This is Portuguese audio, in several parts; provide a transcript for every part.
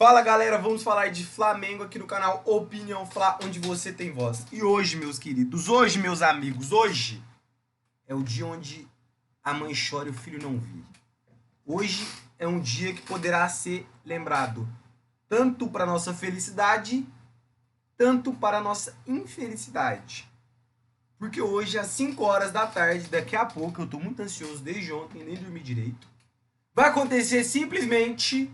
Fala galera, vamos falar de Flamengo aqui no canal Opinião Fla, onde você tem voz. E hoje, meus queridos, hoje, meus amigos, hoje é o dia onde a mãe chora e o filho não vê. Hoje é um dia que poderá ser lembrado tanto para nossa felicidade, tanto para nossa infelicidade. Porque hoje, às 5 horas da tarde, daqui a pouco, eu tô muito ansioso desde ontem, nem dormi direito, vai acontecer simplesmente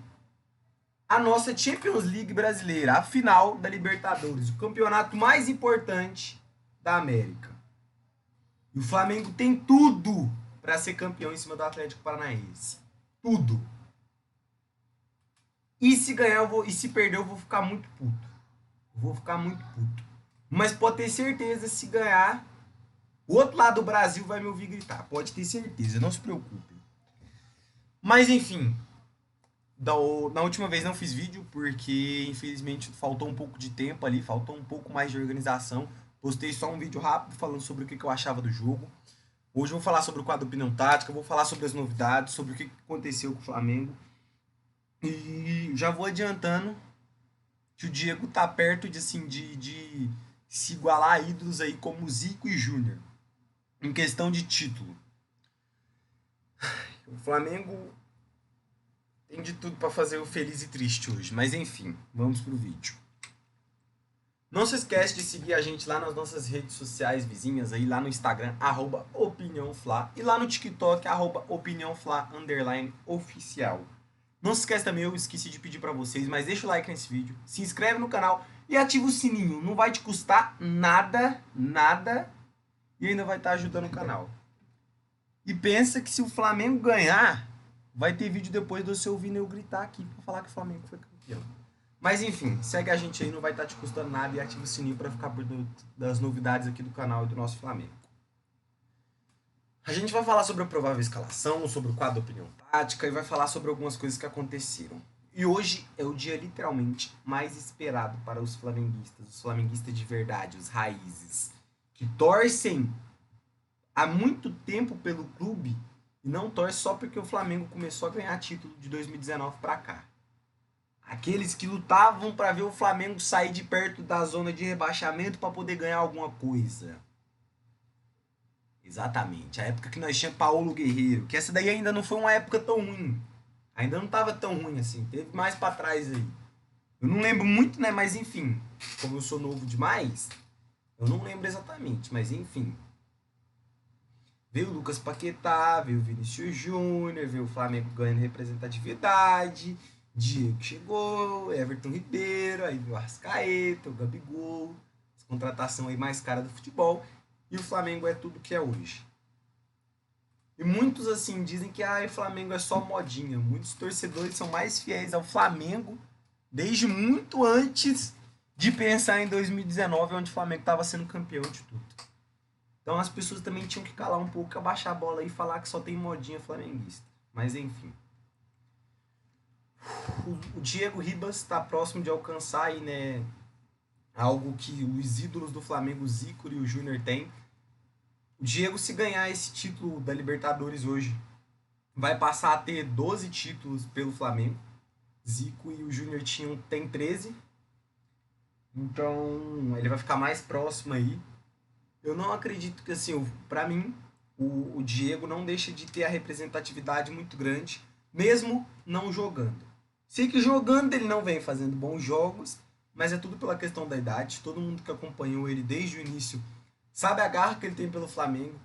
a nossa Champions League brasileira, a final da Libertadores, o campeonato mais importante da América. E o Flamengo tem tudo para ser campeão em cima do Atlético Paranaense. Tudo. E se ganhar e se perder eu vou ficar muito puto. Vou ficar muito puto. Mas pode ter certeza, se ganhar, o outro lado do Brasil vai me ouvir gritar. Pode ter certeza, não se preocupe. Mas enfim, na última vez não fiz vídeo porque infelizmente faltou um pouco de tempo ali, faltou um pouco mais de organização. Postei só um vídeo rápido falando sobre o que eu achava do jogo. Hoje eu vou falar sobre o quadro Opinião Tática, vou falar sobre as novidades, sobre o que aconteceu com o Flamengo. E já vou adiantando que o Diego tá perto de se igualar a ídolos aí como Zico e Júnior em questão de título. O Flamengo tem de tudo para fazer o feliz e triste hoje, mas enfim, vamos pro vídeo. Não se esquece de seguir a gente lá nas nossas redes sociais vizinhas aí, lá no Instagram, @opiniãofla, e lá no TikTok, @opiniãofla_oficial. Não se esquece também, eu esqueci de pedir para vocês, mas deixa o like nesse vídeo, se inscreve no canal e ativa o sininho, não vai te custar nada, e ainda vai estar ajudando o canal. E pensa que se o Flamengo ganhar, vai ter vídeo depois de você ouvindo eu gritar aqui pra falar que o Flamengo foi campeão. Mas enfim, segue a gente aí, não vai estar te custando nada, e ativa o sininho pra ficar por dentro das novidades aqui do canal e do nosso Flamengo. A gente vai falar sobre a provável escalação, sobre o quadro Opinião Tática e vai falar sobre algumas coisas que aconteceram. E hoje é o dia literalmente mais esperado para os flamenguistas de verdade, os raízes, que torcem há muito tempo pelo clube e não torce só porque o Flamengo começou a ganhar título de 2019 para cá. Aqueles que lutavam para ver o Flamengo sair de perto da zona de rebaixamento para poder ganhar alguma coisa. Exatamente, a época que nós tínhamos Paulo Guerreiro, que essa daí ainda não foi uma época tão ruim. Ainda não estava tão ruim assim, teve mais para trás aí. Eu não lembro muito, né, mas enfim, como eu sou novo demais, eu não lembro exatamente, mas enfim. Veio o Lucas Paquetá, veio o Vinícius Júnior, veio o Flamengo ganhando representatividade, Diego chegou, Everton Ribeiro, aí veio o Arrascaeta, o Gabigol, as contratação aí mais cara do futebol, e o Flamengo é tudo que é hoje. E muitos assim dizem que o Flamengo é só modinha, muitos torcedores são mais fiéis ao Flamengo desde muito antes de pensar em 2019, onde o Flamengo estava sendo campeão de tudo. Então as pessoas também tinham que calar um pouco, abaixar a bola e falar que só tem modinha flamenguista. Mas enfim. O Diego Ribas está próximo de alcançar aí, né, algo que os ídolos do Flamengo, o Zico e o Júnior, têm. O Diego, se ganhar esse título da Libertadores hoje, vai passar a ter 12 títulos pelo Flamengo. Zico e o Júnior tem 13. Então ele vai ficar mais próximo aí. Eu não acredito que, assim, pra mim, o Diego não deixa de ter a representatividade muito grande, mesmo não jogando. Sei que jogando ele não vem fazendo bons jogos, mas é tudo pela questão da idade. Todo mundo que acompanhou ele desde o início sabe a garra que ele tem pelo Flamengo,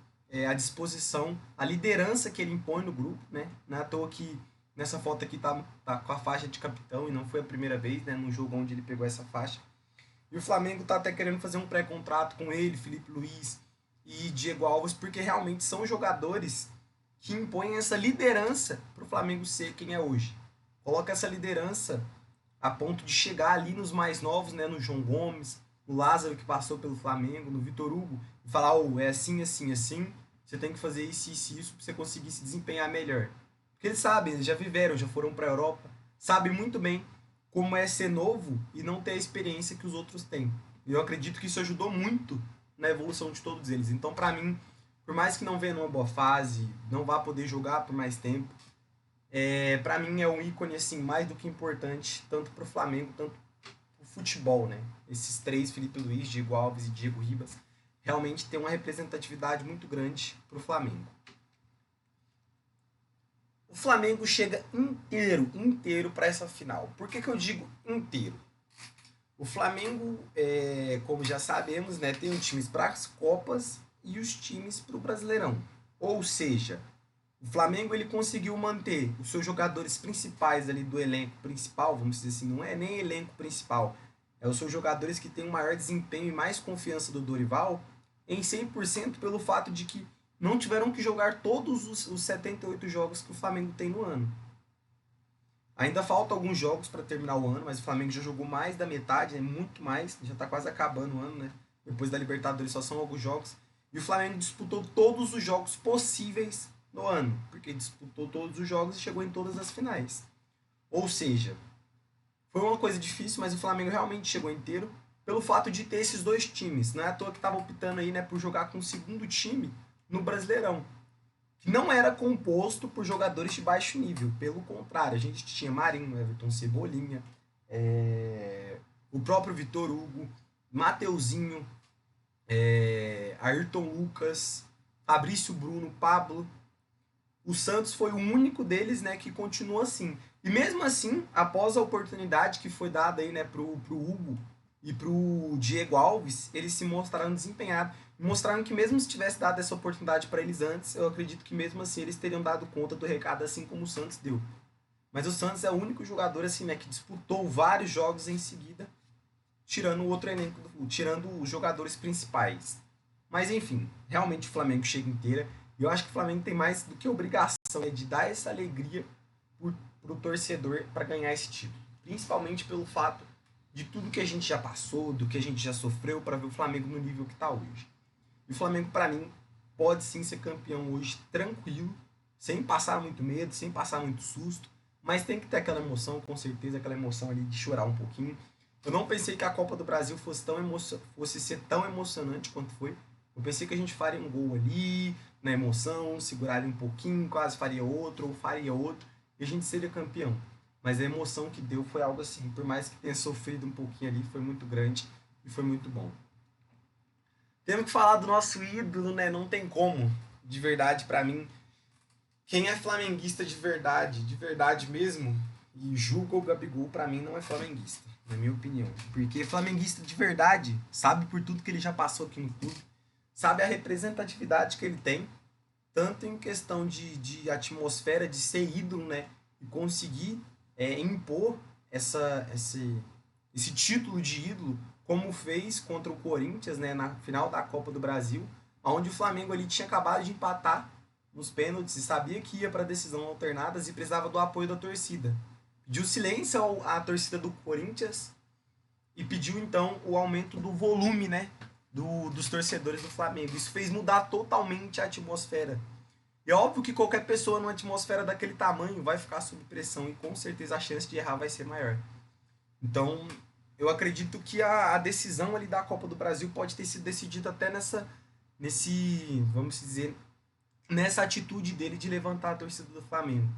a disposição, a liderança que ele impõe no grupo, né? Não é à toa que nessa foto aqui tá com a faixa de capitão, e não foi a primeira vez, né, no jogo onde ele pegou essa faixa. E o Flamengo tá até querendo fazer um pré-contrato com ele, Felipe Luiz e Diego Alves, porque realmente são jogadores que impõem essa liderança para o Flamengo ser quem é hoje. Coloca essa liderança a ponto de chegar ali nos mais novos, né, no João Gomes, no Lázaro, que passou pelo Flamengo, no Vitor Hugo, e falar, é assim, assim, assim, você tem que fazer isso, isso, isso, para você conseguir se desempenhar melhor. Porque eles sabem, eles já viveram, já foram para a Europa, sabem muito bem como é ser novo e não ter a experiência que os outros têm. E eu acredito que isso ajudou muito na evolução de todos eles. Então, para mim, por mais que não venha numa boa fase, não vá poder jogar por mais tempo, Para mim é um ícone assim mais do que importante, tanto para o Flamengo, tanto para o futebol, né? Esses três, Felipe Luiz, Diego Alves e Diego Ribas, realmente tem uma representatividade muito grande para o Flamengo. O Flamengo chega inteiro para essa final. Por que eu digo inteiro? O Flamengo, como já sabemos, né, tem os times para as Copas e os times para o Brasileirão. Ou seja, o Flamengo ele conseguiu manter os seus jogadores principais ali do elenco principal, vamos dizer assim, não é nem elenco principal, é os seus jogadores que têm o maior desempenho e mais confiança do Dorival em 100% pelo fato de que não tiveram que jogar todos os 78 jogos que o Flamengo tem no ano. Ainda falta alguns jogos para terminar o ano, mas o Flamengo já jogou mais da metade, né? Muito mais, já está quase acabando o ano, né? Depois da Libertadores só são alguns jogos. E o Flamengo disputou todos os jogos possíveis no ano, porque disputou todos os jogos e chegou em todas as finais. Ou seja, foi uma coisa difícil, mas o Flamengo realmente chegou inteiro pelo fato de ter esses dois times. Não é à toa que estava optando aí, né, por jogar com o segundo time no Brasileirão, que não era composto por jogadores de baixo nível. Pelo contrário, a gente tinha Marinho, Everton Cebolinha, o próprio Vitor Hugo, Mateuzinho, Ayrton Lucas, Fabrício Bruno, Pablo. O Santos foi o único deles, né, que continuou assim. E mesmo assim, após a oportunidade que foi dada aí, né, pro Hugo e pro Diego Alves, eles se mostraram desempenhados. Mostraram que mesmo se tivesse dado essa oportunidade para eles antes, eu acredito que mesmo assim eles teriam dado conta do recado assim como o Santos deu. Mas o Santos é o único jogador assim, né, que disputou vários jogos em seguida, tirando o outro elenco, tirando os jogadores principais. Mas enfim, realmente o Flamengo chega inteira. E eu acho que o Flamengo tem mais do que obrigação de dar essa alegria para o torcedor para ganhar esse título. Principalmente pelo fato de tudo que a gente já passou, do que a gente já sofreu para ver o Flamengo no nível que está hoje. E o Flamengo, para mim, pode sim ser campeão hoje tranquilo, sem passar muito medo, sem passar muito susto, mas tem que ter aquela emoção, com certeza, aquela emoção ali de chorar um pouquinho. Eu não pensei que a Copa do Brasil fosse ser tão emocionante quanto foi. Eu pensei que a gente faria um gol ali, na emoção, seguraria um pouquinho, quase faria outro, ou faria outro, e a gente seria campeão. Mas a emoção que deu foi algo assim, por mais que tenha sofrido um pouquinho ali, foi muito grande e foi muito bom. Temos que falar do nosso ídolo, né? Não tem como. De verdade, para mim, quem é flamenguista de verdade mesmo, e julga o Gabigol, para mim não é flamenguista, na minha opinião. Porque flamenguista de verdade sabe por tudo que ele já passou aqui no clube, sabe a representatividade que ele tem, tanto em questão de atmosfera, de ser ídolo, né? E conseguir impor esse título de ídolo, como fez contra o Corinthians, né, na final da Copa do Brasil, onde o Flamengo ali tinha acabado de empatar nos pênaltis e sabia que ia para decisão alternadas e precisava do apoio da torcida. Pediu silêncio à torcida do Corinthians e pediu então o aumento do volume, né, dos torcedores do Flamengo. Isso fez mudar totalmente a atmosfera. E é óbvio que qualquer pessoa numa atmosfera daquele tamanho vai ficar sob pressão e com certeza a chance de errar vai ser maior. Então, eu acredito que a decisão ali da Copa do Brasil pode ter sido decidida até vamos dizer, nessa atitude dele de levantar a torcida do Flamengo.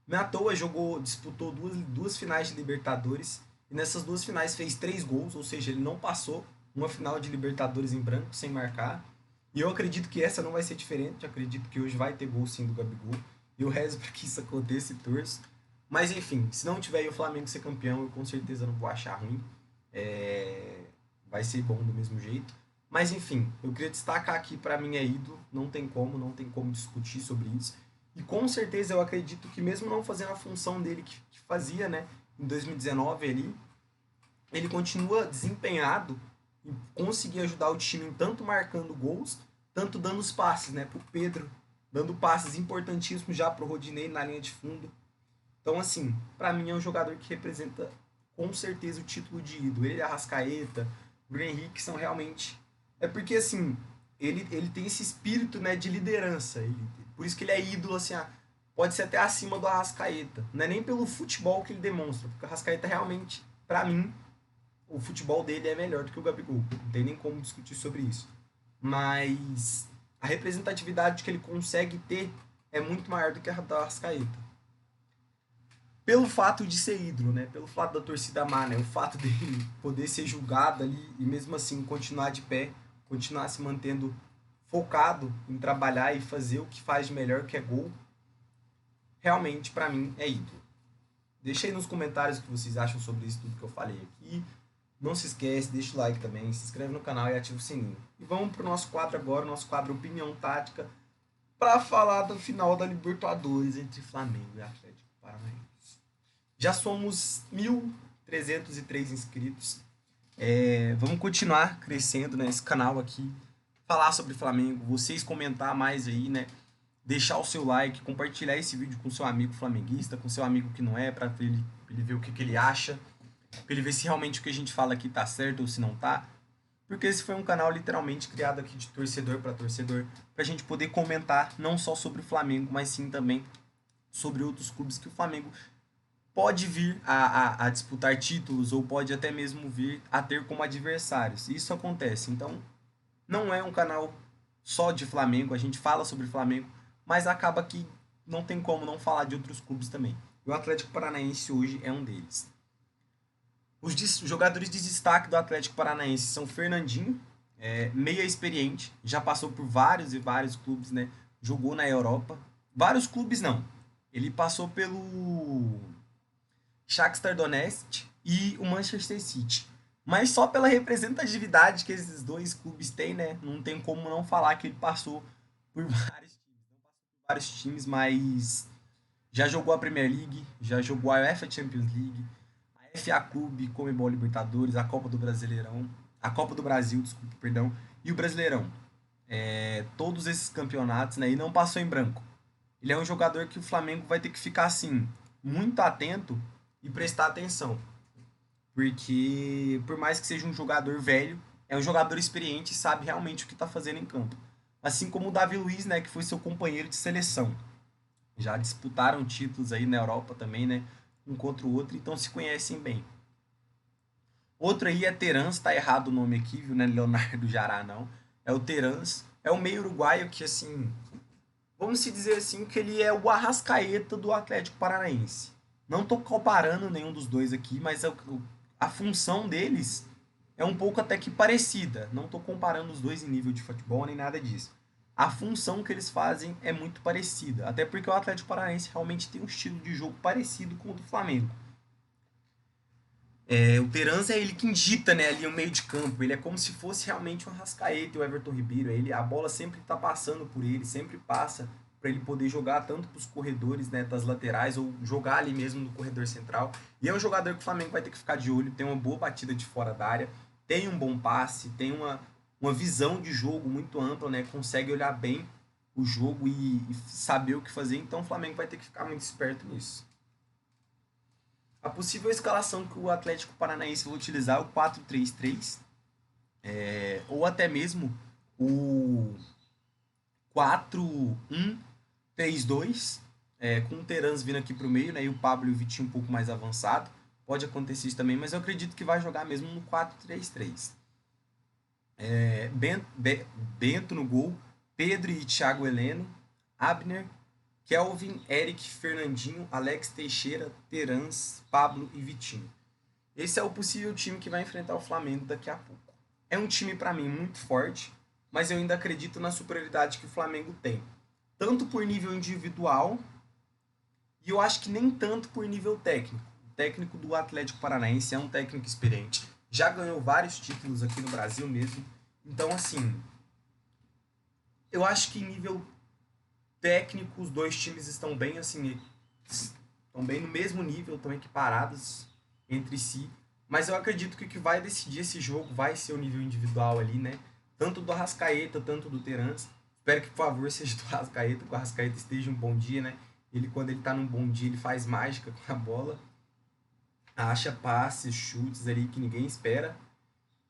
Não é à toa, disputou duas finais de Libertadores e nessas duas finais fez 3 gols, ou seja, ele não passou uma final de Libertadores em branco sem marcar. E eu acredito que essa não vai ser diferente, eu acredito que hoje vai ter gol sim do Gabigol. E eu rezo para que isso aconteça e torço. Mas enfim, se não tiver o Flamengo ser campeão, eu com certeza não vou achar ruim. Vai ser bom do mesmo jeito. Mas enfim, eu queria destacar aqui, para mim é ídolo, não tem como discutir sobre isso. E com certeza eu acredito que mesmo não fazendo a função dele que fazia, né, em 2019 ali, ele continua desempenhado e conseguir ajudar o time tanto marcando gols, tanto dando os passes, né, pro Pedro, dando passes importantíssimos já pro Rodinei na linha de fundo. Então, assim, para mim é um jogador que representa com certeza o título de ídolo. Ele, Arrascaeta, o Bruno Henrique são realmente... É porque, assim, ele tem esse espírito, né, de liderança. Por isso que ele é ídolo, assim, pode ser até acima do Arrascaeta. Não é nem pelo futebol que ele demonstra, porque o Arrascaeta realmente, para mim, o futebol dele é melhor do que o Gabigol. Não tem nem como discutir sobre isso. Mas a representatividade que ele consegue ter é muito maior do que a do Arrascaeta. pelo fato de ser ídolo, né? Pelo fato da torcida amar, né? O fato dele poder ser julgado ali e mesmo assim continuar de pé, continuar se mantendo focado em trabalhar e fazer o que faz de melhor, que é gol, realmente para mim é ídolo. Deixa aí nos comentários o que vocês acham sobre isso tudo que eu falei aqui. Não se esquece, deixa o like também, se inscreve no canal e ativa o sininho. E vamos pro nosso quadro agora, nosso quadro Opinião Tática, para falar do final da Libertadores entre Flamengo e Atlético Paranaense. Já somos 1.303 inscritos. Vamos continuar crescendo nesse canal aqui. Falar sobre Flamengo, vocês comentar mais aí, né? Deixar o seu like, compartilhar esse vídeo com seu amigo flamenguista, com seu amigo que não é, para ele ver o que ele acha, para ele ver se realmente o que a gente fala aqui tá certo ou se não tá. Porque esse foi um canal literalmente criado aqui de torcedor para torcedor, pra gente poder comentar não só sobre o Flamengo, mas sim também sobre outros clubes que o Flamengo pode vir a disputar títulos ou pode até mesmo vir a ter como adversários. Isso acontece. Então, não é um canal só de Flamengo, a gente fala sobre Flamengo, mas acaba que não tem como não falar de outros clubes também. E o Atlético Paranaense hoje é um deles. Os jogadores de destaque do Atlético Paranaense são Fernandinho, meia experiente, já passou por vários e vários clubes, né? Jogou na Europa. Vários clubes não. Ele passou pelo Shakhtar Donetsk e o Manchester City. Mas só pela representatividade que esses dois clubes têm, né? Não tem como não falar que ele passou por vários times. Não passou por vários times, mas já jogou a Premier League, já jogou a UEFA Champions League, a FA Clube, Comebol Libertadores, a Copa do Brasileirão, a Copa do Brasil, desculpa, perdão, e o Brasileirão. Todos esses campeonatos, né? E não passou em branco. Ele é um jogador que o Flamengo vai ter que ficar assim muito atento e prestar atenção. Porque, por mais que seja um jogador velho, é um jogador experiente e sabe realmente o que está fazendo em campo. Assim como o Davi Luiz, né, que foi seu companheiro de seleção. Já disputaram títulos aí na Europa também, né, um contra o outro, então se conhecem bem. Outro aí é Terans, tá errado o nome aqui, viu, né, Leonardo Jará não. É o Terans, é o meio uruguaio que, assim, vamos se dizer assim, que ele é o Arrascaeta do Atlético Paranaense. Não tô comparando nenhum dos dois aqui, mas a função deles é um pouco até que parecida. Não tô comparando os dois em nível de futebol nem nada disso. A função que eles fazem é muito parecida, até porque o Atlético Paranaense realmente tem um estilo de jogo parecido com o do Flamengo. O Terans é ele que digita, né, ali o meio de campo. Ele é como se fosse realmente o Arrascaeta e o Everton Ribeiro. A bola sempre está passando por ele, sempre passa para ele poder jogar tanto para os corredores, né, das laterais ou jogar ali mesmo no corredor central. E é um jogador que o Flamengo vai ter que ficar de olho. Tem uma boa batida de fora da área, tem um bom passe, tem uma visão de jogo muito ampla, né, consegue olhar bem o jogo e saber o que fazer. Então o Flamengo vai ter que ficar muito esperto nisso. A possível escalação que o Atlético Paranaense vai utilizar é o 4-3-3, ou até mesmo o 4-1-3-2, com o Terans vindo aqui para o meio, né, e o Pablo e o Vitinho um pouco mais avançado. Pode acontecer isso também, mas eu acredito que vai jogar mesmo no 4-3-3. Bento no gol, Pedro e Thiago Heleno, Abner, Kelvin, Eric, Fernandinho, Alex Teixeira, Terans, Pablo e Vitinho. Esse é o possível time que vai enfrentar o Flamengo daqui a pouco. É um time, para mim, muito forte, mas eu ainda acredito na superioridade que o Flamengo tem. Tanto por nível individual, e eu acho que nem tanto por nível técnico. O técnico do Atlético Paranaense é um técnico experiente. Já ganhou vários títulos aqui no Brasil mesmo. Então, assim, eu acho que em nível técnico, os dois times estão bem assim, estão bem no mesmo nível, estão equiparados entre si. Mas eu acredito que o que vai decidir esse jogo vai ser o nível individual ali, né? Tanto do Arrascaeta, tanto do Terans. Espero que, por favor, seja do Arrascaeta, que o Arrascaeta esteja um bom dia, né? Quando ele tá num bom dia, ele faz mágica com a bola. Acha passes, chutes ali que ninguém espera.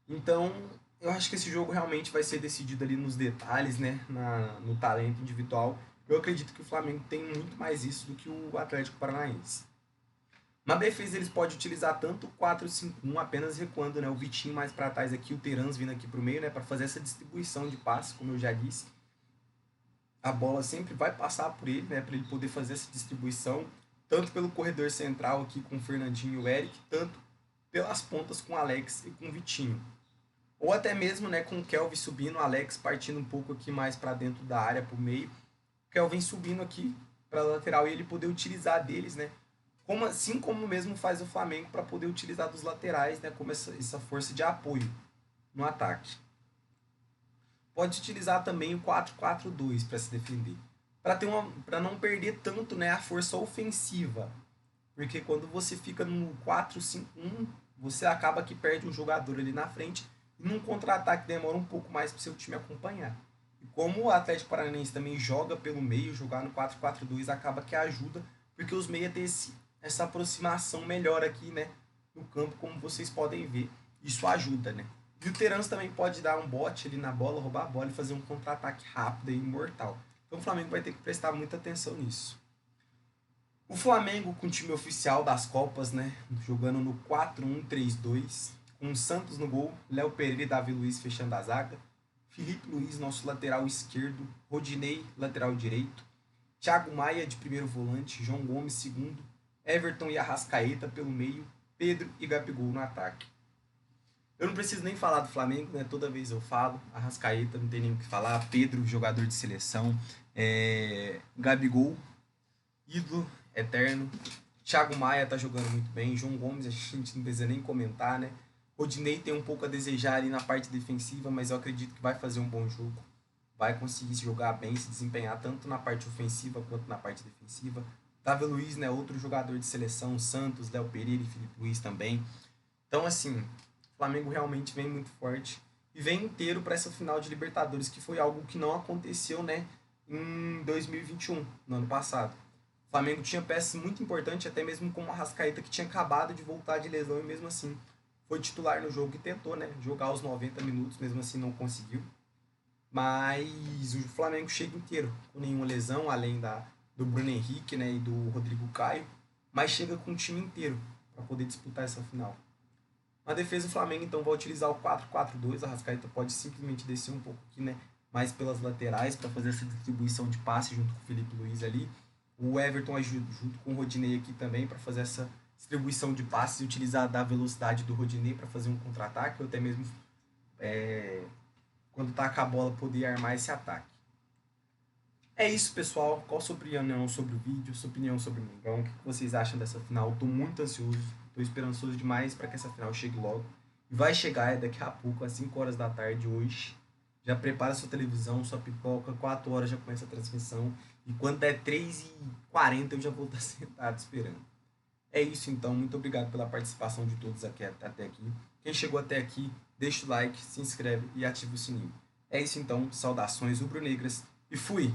Então, eu acho que esse jogo realmente vai ser decidido ali nos detalhes, né? No talento individual. Eu acredito que o Flamengo tem muito mais isso do que o Atlético Paranaense. Na defesa eles podem utilizar tanto o 4-5-1, apenas recuando, né? O Vitinho mais para trás aqui, o Terans vindo aqui para o meio, né? Para fazer essa distribuição de passes, como eu já disse. A bola sempre vai passar por ele, né? Para ele poder fazer essa distribuição. tanto pelo corredor central aqui com o Fernandinho e o Eric, tanto pelas pontas com o Alex e com o Vitinho. Ou até mesmo, né, com o Kelvin subindo, o Alex partindo um pouco aqui mais para dentro da área, para o meio. O Kelvin subindo aqui para a lateral e ele poder utilizar deles, né? Como, assim como mesmo faz o Flamengo para poder utilizar dos laterais, né, como essa força de apoio no ataque. Pode utilizar também o 4-4-2 para se defender, para não perder tanto, né, a força ofensiva, porque quando você fica no 4-5-1, você acaba que perde um jogador ali na frente e num contra-ataque demora um pouco mais para o seu time acompanhar. E como o Atlético Paranaense também joga pelo meio, jogar no 4-4-2 acaba que ajuda, porque os meias têm essa aproximação melhor aqui, né, no campo, como vocês podem ver. Isso ajuda, né? E o Terans também pode dar um bote ali na bola, roubar a bola e fazer um contra-ataque rápido e imortal. Então o Flamengo vai ter que prestar muita atenção nisso. O Flamengo com o time oficial das Copas, né, jogando no 4-1-3-2, com o Santos no gol, Léo Pereira e Davi Luiz fechando a zaga, Felipe Luiz, nosso lateral esquerdo, Rodinei, lateral direito, Thiago Maia de primeiro volante, João Gomes segundo, Everton e Arrascaeta pelo meio, Pedro e Gabigol no ataque. Eu não preciso nem falar do Flamengo, né? Toda vez eu falo. Arrascaeta, não tem nem o que falar. Pedro, jogador de seleção. Gabigol, ídolo eterno. Thiago Maia tá jogando muito bem. João Gomes, a gente não precisa nem comentar, né? Rodinei tem um pouco a desejar ali na parte defensiva, mas eu acredito que vai fazer um bom jogo. Vai conseguir se jogar bem, se desempenhar tanto na parte ofensiva quanto na parte defensiva. Davi Luiz, né? Outro jogador de seleção. Santos, Léo Pereira e Felipe Luiz também. Então, assim, o Flamengo realmente vem muito forte e vem inteiro para essa final de Libertadores, que foi algo que não aconteceu, né, em 2021, no ano passado. O Flamengo tinha peças muito importantes, até mesmo como a Arrascaeta, que tinha acabado de voltar de lesão e mesmo assim foi titular no jogo e tentou, né, jogar os 90 minutos, mesmo assim não conseguiu. Mas o Flamengo chega inteiro, com nenhuma lesão, além do Bruno Henrique, né, e do Rodrigo Caio, mas chega com o time inteiro para poder disputar essa final. Na defesa, o Flamengo então vai utilizar o 4-4-2. A Arrascaeta pode simplesmente descer um pouco aqui, né, mais pelas laterais para fazer essa distribuição de passe junto com o Felipe Luiz ali. O Everton ajuda junto com o Rodinei aqui também para fazer essa distribuição de passes e utilizar da velocidade do Rodinei para fazer um contra-ataque ou até mesmo quando tá com a bola poder armar esse ataque. É isso, pessoal. Qual a sua opinião sobre o vídeo, sua opinião sobre o Mengão? O que vocês acham dessa final? Estou muito ansioso, estou esperançoso demais para que essa final chegue logo. E vai chegar daqui a pouco, às 5 horas da tarde hoje. Já prepara sua televisão, sua pipoca, 4 horas já começa a transmissão. E quando é 3h40 eu já vou estar sentado esperando. É isso então, muito obrigado pela participação de todos aqui, até aqui. Quem chegou até aqui, deixa o like, se inscreve e ativa o sininho. É isso então, saudações rubro-negras e fui!